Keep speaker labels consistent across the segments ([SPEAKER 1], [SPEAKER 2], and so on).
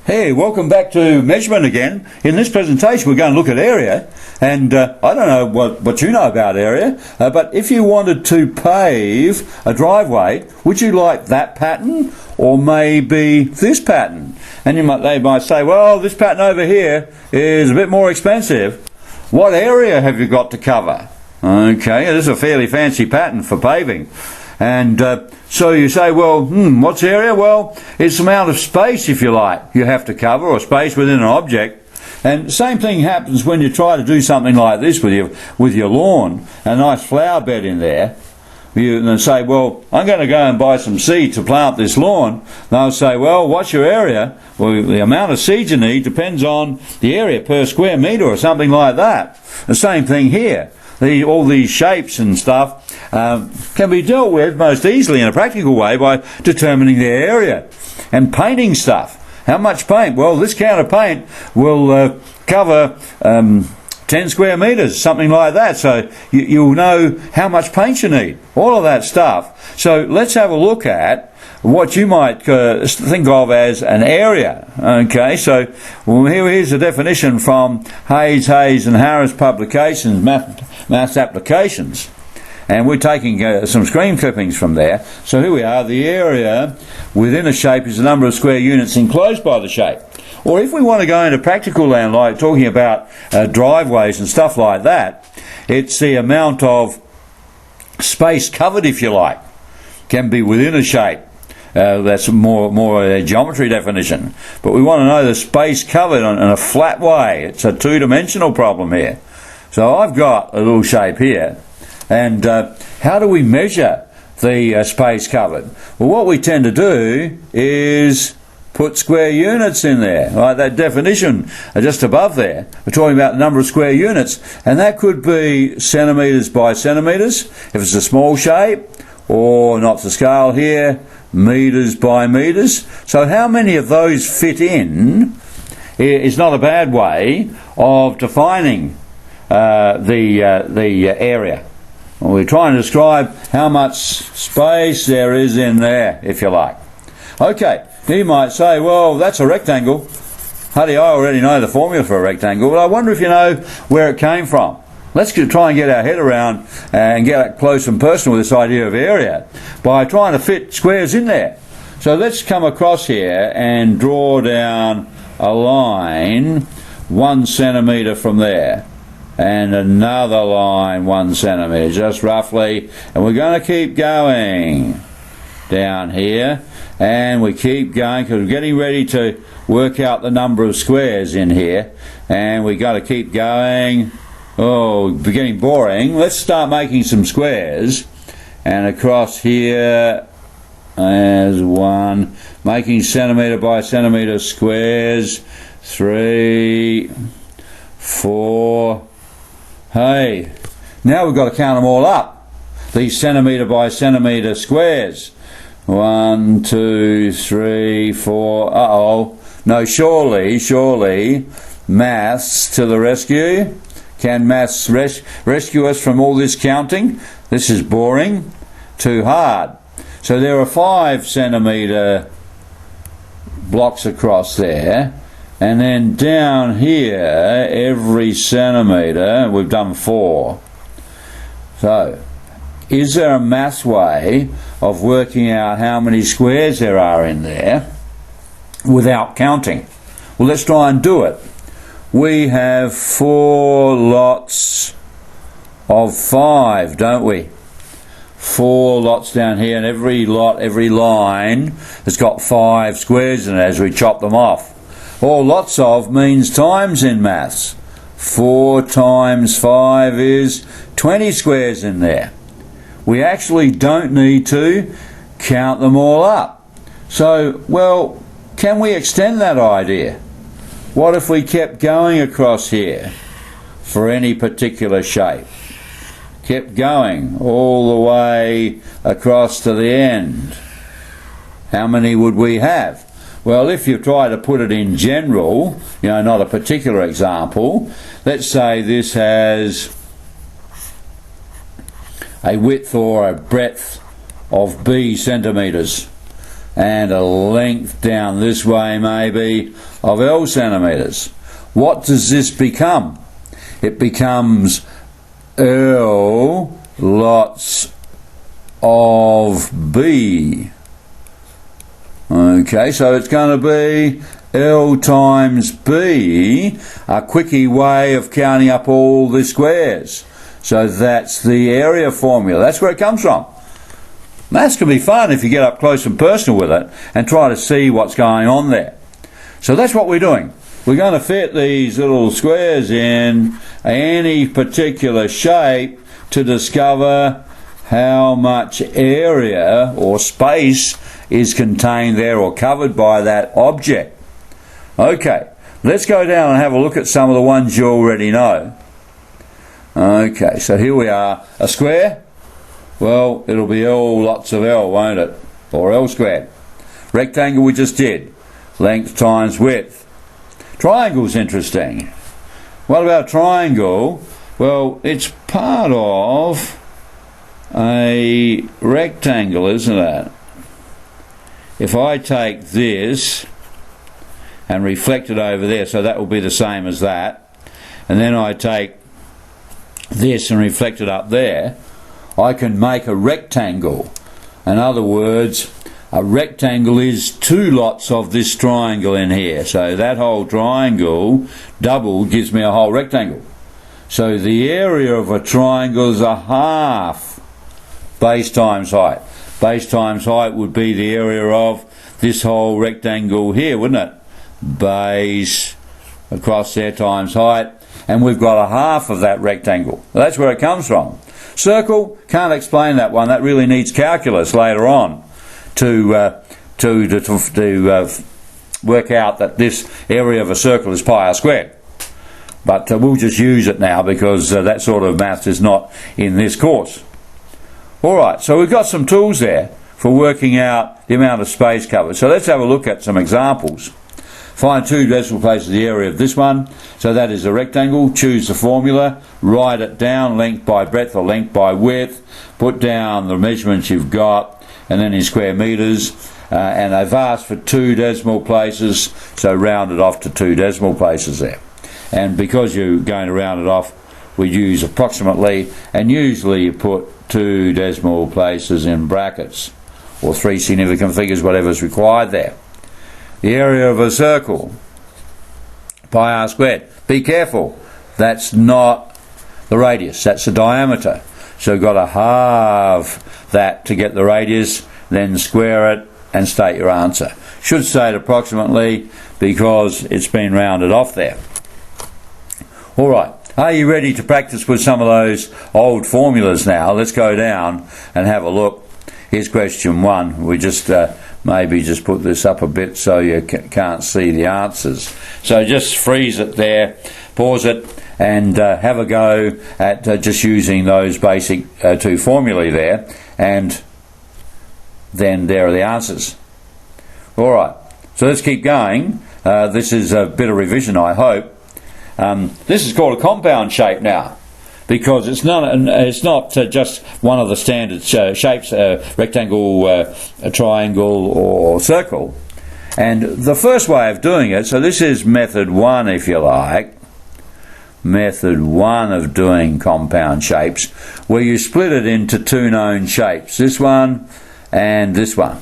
[SPEAKER 1] Hey, welcome back to measurement again. In this presentation we're going to look at area, and I don't know what you know about area, but if you wanted to pave a driveway, would you like that pattern or maybe this pattern? And they might say, well, this pattern over here is a bit more expensive. What area have you got to cover? Okay, this is a fairly fancy pattern for paving. And so you say, well, what's area? Well, it's the amount of space, if you like, you have to cover, or space within an object. And the same thing happens when you try to do something like this with your lawn, a nice flower bed in there. You say, well, I'm going to go and buy some seed to plant this lawn. They'll say, well, what's your area? Well, the amount of seed you need depends on the area per square metre or something like that. The same thing here. All these shapes and stuff can be dealt with most easily in a practical way by determining their area. And painting stuff. How much paint? Well, this count of paint will cover 10 square metres, something like that. So you'll know how much paint you need. All of that stuff. So let's have a look at what you might think of as an area. Okay, so here's a definition from Hayes and Harris Publications, Maths Applications. And we're taking some screen clippings from there. So here we are. The area within a shape is the number of square units enclosed by the shape. Or if we want to go into practical land, like talking about driveways and stuff like that, it's the amount of space covered, if you like, can be within a shape. That's more a geometry definition. But we want to know the space covered in a flat way. It's a two-dimensional problem here. So I've got a little shape here. And how do we measure the space covered? Well, what we tend to do is put square units in there, like that definition just above there. We're talking about the number of square units, and that could be centimetres by centimetres if it's a small shape, or not to scale here, metres by metres. So how many of those fit in is not a bad way of defining the area. Well, we're trying to describe how much space there is in there, if you like. Okay, you might say, well, that's a rectangle. Huddy, I already know the formula for a rectangle, but I wonder if you know where it came from. Let's try and get our head around and get close and personal with this idea of area by trying to fit squares in there. So let's come across here and draw down a line 1 centimetre from there. And another line 1 centimetre, just roughly. And we're going to keep going down here. And we keep going because we're getting ready to work out the number of squares in here. And we've got to keep going. Oh, we're getting boring. Let's start making some squares. And across here, there's 1. Making centimetre by centimetre squares. 3, 4. Hey, now we've got to count them all up. These centimetre by centimetre squares. 1, 2, 3, 4. Uh-oh. No, surely, maths to the rescue. Can maths rescue us from all this counting? This is boring. Too hard. So there are 5 centimetre blocks across there. And then down here, every centimetre, we've done 4. So, is there a maths way of working out how many squares there are in there without counting? Well, let's try and do it. We have 4 lots of 5, don't we? 4 lots down here, and every line has got 5 squares in it as we chop them off. Or lots of means times in maths. 4 times 5 is 20 squares in there. We actually don't need to count them all up. So, well, can we extend that idea? What if we kept going across here for any particular shape? Kept going all the way across to the end. How many would we have? Well, if you try to put it in general, not a particular example, let's say this has a width or a breadth of b centimetres. and a length down this way maybe of L centimetres. What does this become? It becomes L lots of B. Okay, so it's going to be L times B, a quickie way of counting up all the squares. So that's the area formula. That's where it comes from. Maths can be fun if you get up close and personal with it and try to see what's going on there. So that's what we're doing. We're going to fit these little squares in any particular shape to discover how much area or space is contained there or covered by that object. Okay, let's go down and have a look at some of the ones you already know. Okay, so here we are. A square? Well, it'll be L lots of L, won't it? Or L squared. Rectangle we just did. Length times width. Triangle's interesting. What about triangle? Well, it's part of a rectangle, isn't it? If I take this and reflect it over there, so that will be the same as that, and then I take this and reflect it up there, I can make a rectangle. In other words, a rectangle is two lots of this triangle in here. So that whole triangle doubled gives me a whole rectangle. So the area of a triangle is a half base times height. Base times height would be the area of this whole rectangle here, wouldn't it? Base across there times height, and we've got a half of that rectangle. That's where it comes from. Circle, can't explain that one. That really needs calculus later on to work out that this area of a circle is pi r squared. But we'll just use it now because that sort of maths is not in this course. Alright, so we've got some tools there for working out the amount of space covered. So let's have a look at some examples. Find two decimal places the area of this one. So that is a rectangle. Choose the formula. Write it down, length by breadth or length by width. Put down the measurements you've got, and then in square metres. And they've asked for two decimal places, so round it off to two decimal places there. And because you're going to round it off, we use approximately, and usually you put two decimal places in brackets, or three significant figures, whatever's required there. The area of a circle, pi r squared. Be careful, that's not the radius, that's the diameter. So you've got to halve that to get the radius, then square it and state your answer. Should say it approximately because it's been rounded off there. Alright, are you ready to practice with some of those old formulas now? Let's go down and have a look. Here's question 1. We just maybe just put this up a bit so you can't see the answers. So just freeze it there, pause it, and have a go at just using those basic two formulae there, and then there are the answers. Alright, so let's keep going. This is a bit of revision, I hope. This is called a compound shape now, because it's not just one of the standard shapes, rectangle, a triangle or circle. And the first way of doing it, so this is method 1 if you like, method 1 of doing compound shapes, where you split it into two known shapes, this one and this one.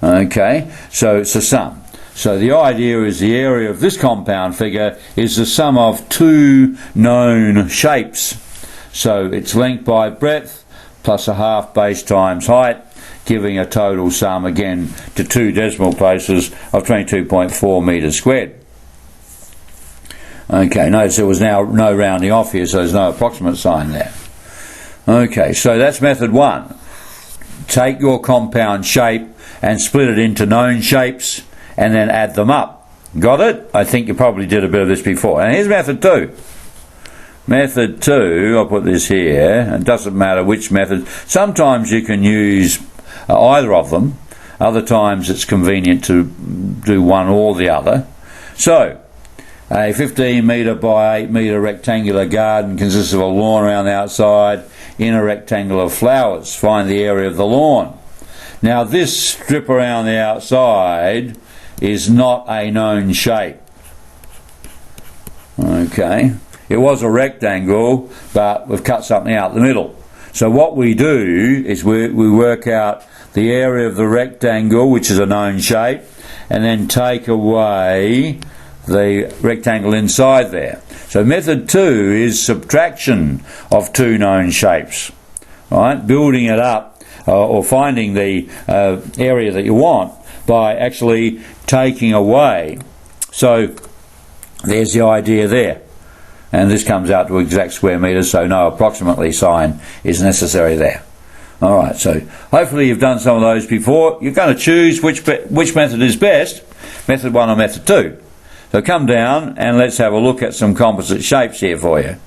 [SPEAKER 1] Okay, so it's a sum. So the idea is the area of this compound figure is the sum of two known shapes. So it's length by breadth plus a half base times height, giving a total sum again to two decimal places of 22.4 metres squared. Okay, notice there was now no rounding off here, so there's no approximate sign there. Okay, so that's method 1. Take your compound shape and split it into known shapes, and then add them up. Got it? I think you probably did a bit of this before. And here's method 2. Method 2, I'll put this here. It doesn't matter which method. Sometimes you can use either of them. Other times it's convenient to do one or the other. So, a 15 metre by 8 metre rectangular garden consists of a lawn around the outside in a rectangle of flowers. Find the area of the lawn. Now this strip around the outside is not a known shape. Okay, it was a rectangle, but we've cut something out the middle. So what we do is we work out the area of the rectangle, which is a known shape, and then take away the rectangle inside there. So method 2 is subtraction of two known shapes, right? Building it up or finding the area that you want by actually taking away. So there's the idea there. And this comes out to exact square metres, so no approximately sign is necessary there. Alright, so hopefully you've done some of those before. You're going to choose which method is best, method 1 or method 2. So come down and let's have a look at some composite shapes here for you.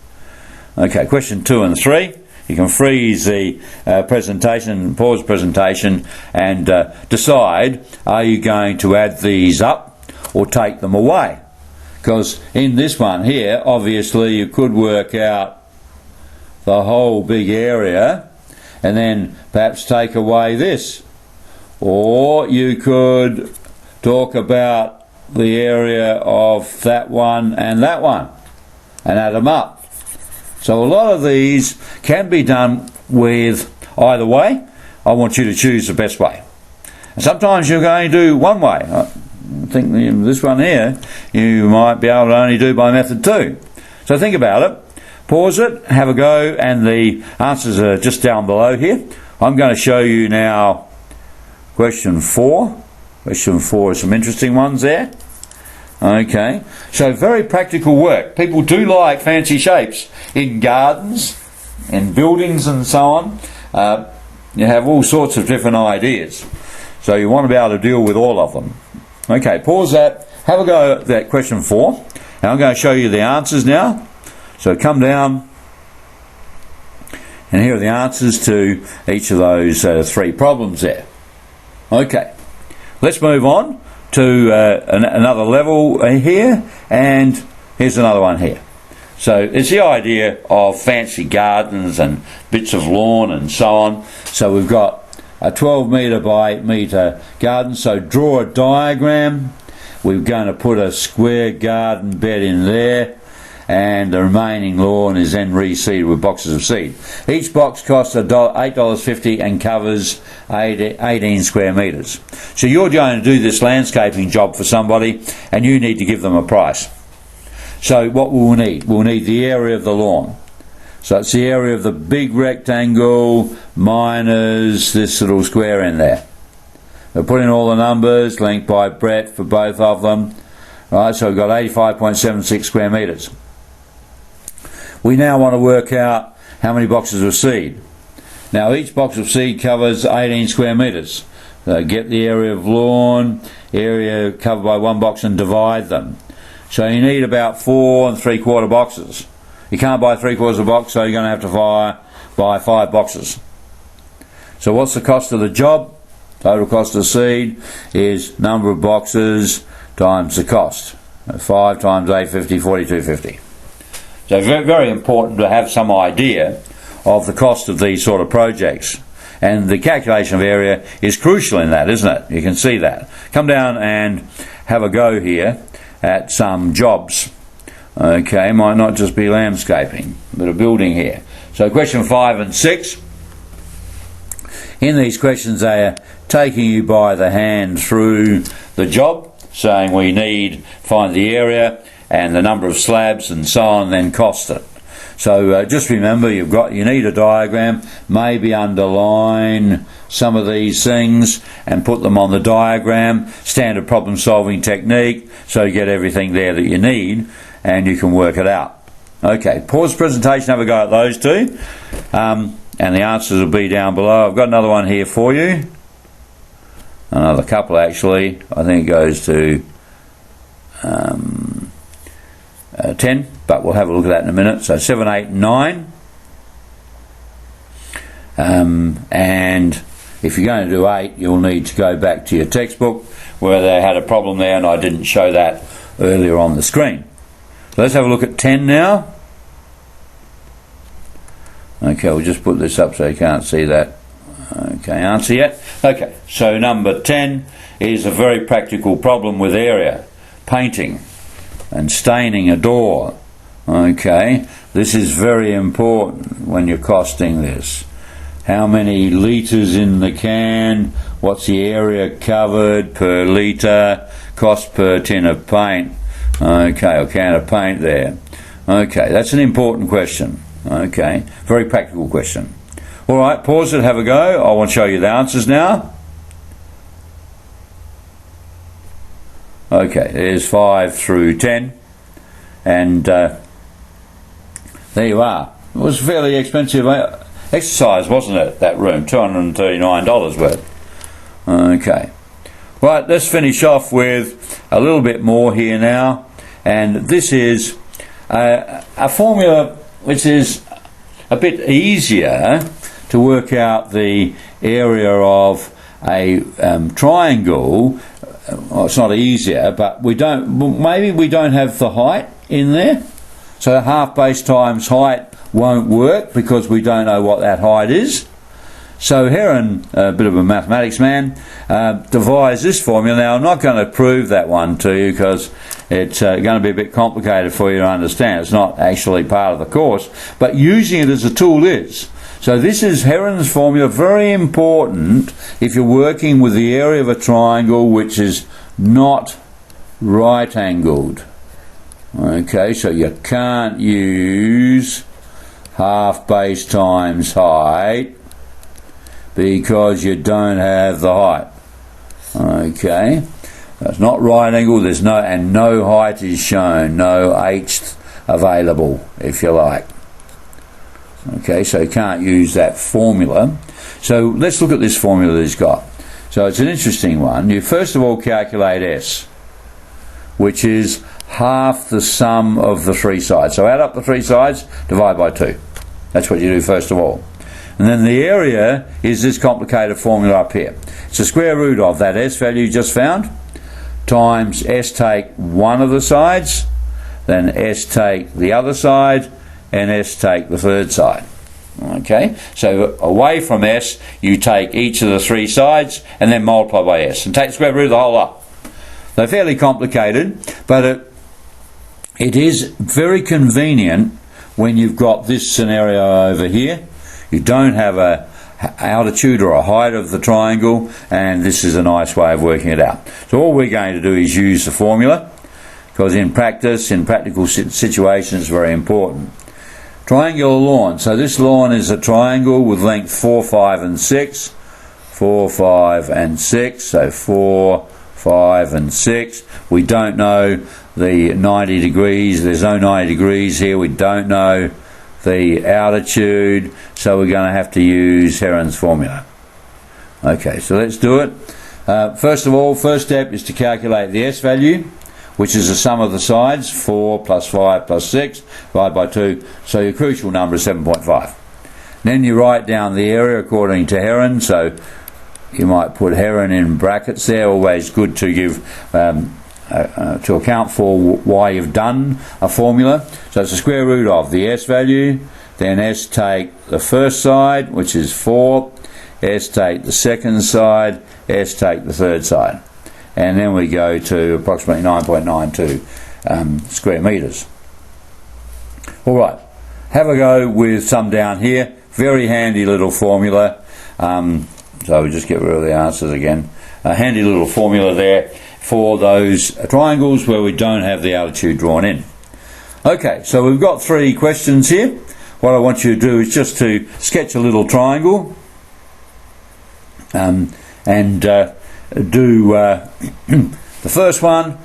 [SPEAKER 1] Okay, question 2 and 3. You can freeze the presentation, pause presentation, and decide, are you going to add these up or take them away? Because in this one here, obviously you could work out the whole big area and then perhaps take away this. Or you could talk about the area of that one and add them up. So a lot of these can be done with either way. I want you to choose the best way. And sometimes you're going to do one way. I think this one here you might be able to only do by method 2. So think about it, pause it, have a go, and the answers are just down below here. I'm going to show you now question 4. Question 4 is some interesting ones there. Okay, so very practical work. People do like fancy shapes in gardens, in buildings and so on. You have all sorts of different ideas. So you want to be able to deal with all of them. Okay, pause that, have a go at that question 4. And I'm going to show you the answers now. So come down, and here are the answers to each of those 3 problems there. Okay, let's move on to another level here, and here's another one here. So it's the idea of fancy gardens and bits of lawn and so on. So we've got a 12 metre by 8 metre garden, so draw a diagram. We're going to put a square garden bed in there, and the remaining lawn is then reseeded with boxes of seed. Each box costs $8.50 and covers 18 square metres. So you're going to do this landscaping job for somebody, and you need to give them a price. So what we'll need the area of the lawn. So it's the area of the big rectangle minus this little square in there. We'll put in all the numbers, length by breadth for both of them. Right, so we've got 85.76 square metres. We now want to work out how many boxes of seed. Now each box of seed covers 18 square metres. So get the area of lawn, area covered by one box, and divide them. So you need about 4 3/4 boxes. You can't buy 3/4 of a box, so you're going to have to buy 5 boxes. So what's the cost of the job? Total cost of seed is number of boxes times the cost. 5 times 850, 42.50. So very, very important to have some idea of the cost of these sort of projects. And the calculation of area is crucial in that, isn't it? You can see that. Come down and have a go here at some jobs. Okay, might not just be landscaping, but a building here. So question 5 and 6. In these questions they are taking you by the hand through the job, saying we need, find the area and the number of slabs and so on, and then cost it. So just remember, you need a diagram, maybe underline some of these things and put them on the diagram. Standard problem solving technique, so you get everything there that you need and you can work it out. Okay, pause the presentation, have a go at those two, and the answers will be down below. I've got another one here for you, another couple actually. I think it goes to 10, but we'll have a look at that in a minute. So 7, 8, 9. And if you're going to do 8, you'll need to go back to your textbook where they had a problem there, and I didn't show that earlier on the screen. So let's have a look at 10 now. Okay, we'll just put this up so you can't see that. Okay, answer yet? Okay, so number 10 is a very practical problem with area. Painting and staining a door. Okay, this is very important when you're costing this. How many litres in the can? What's the area covered per litre? Cost per tin of paint. Okay, or can of paint there. Okay, that's an important question. Okay, very practical question. All right, pause it, have a go. I want to show you the answers now. Okay, there's 5 through 10. And there you are. It was a fairly expensive exercise, wasn't it, that room? $239 worth. Okay. Right, let's finish off with a little bit more here now. And this is a formula which is a bit easier to work out the area of a triangle. Well, it's not easier, but maybe we don't have the height in there. So half base times height won't work because we don't know what that height is. So Heron, a bit of a mathematics man, devised this formula. Now I'm not going to prove that one to you because it's going to be a bit complicated for you to understand. It's not actually part of the course, but using it as a tool is. So this is Heron's formula, very important if you're working with the area of a triangle which is not right angled. Okay, so you can't use half base times height because you don't have the height. Okay, it's not right angle. There's no height is shown, no h available, if you like. Okay, so you can't use that formula. So let's look at this formula that he's got. So it's an interesting one. You first of all calculate S, which is half the sum of the three sides. So add up the three sides, divide by 2. That's what you do first of all. And then the area is this complicated formula up here. It's the square root of that S value you just found, times S take one of the sides, then S take the other side, and S take the third side. Okay, so away from S, you take each of the three sides and then multiply by S and take the square root of the whole lot. They're fairly complicated, but it is very convenient when you've got this scenario over here. You don't have a altitude or a height of the triangle, and this is a nice way of working it out. So all we're going to do is use the formula, because in practice, in practical situations, it's very important. Triangular lawn. So this lawn is a triangle with length 4, 5 and 6. 4, 5 and 6. So 4, 5 and 6. We don't know the 90 degrees. There's no 90 degrees here. We don't know the altitude. So we're going to have to use Heron's formula. Okay, so let's do it. First of all, first step is to calculate the S value, which is the sum of the sides, 4 plus 5 plus 6, divided by 2, so your crucial number is 7.5. Then you write down the area according to Heron, so you might put Heron in brackets there, always good to give, to account for why you've done a formula. So it's the square root of the S value, then S take the first side, which is 4, S take the second side, S take the third side. And then we go to approximately 9.92 square metres. All right, have a go with some down here. Very handy little formula. So we just get rid of the answers again. A handy little formula there for those triangles where we don't have the altitude drawn in. Okay, so we've got 3 questions here. What I want you to do is just to sketch a little triangle and do the first one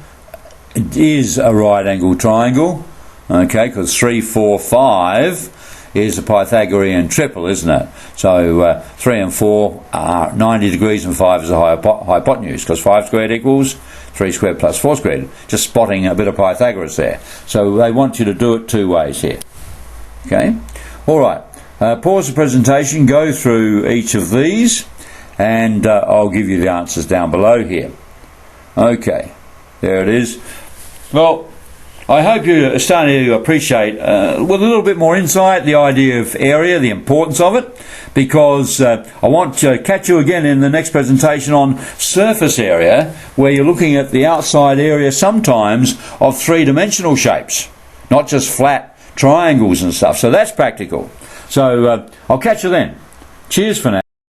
[SPEAKER 1] is a right angle triangle, okay, because 3, 4, 5 is a Pythagorean triple, isn't it? So 3 and 4 are 90 degrees and 5 is a hypotenuse, because 5 squared equals 3 squared plus 4 squared. Just spotting a bit of Pythagoras there. So they want you to do it 2 ways here. Okay, all right, pause the presentation, go through each of these, and I'll give you the answers down below here. Okay, there it is. Well, I hope you're starting to appreciate, with a little bit more insight, the idea of area, the importance of it, because I want to catch you again in the next presentation on surface area, where you're looking at the outside area sometimes of three-dimensional shapes, not just flat triangles and stuff. So that's practical. So I'll catch you then. Cheers for now.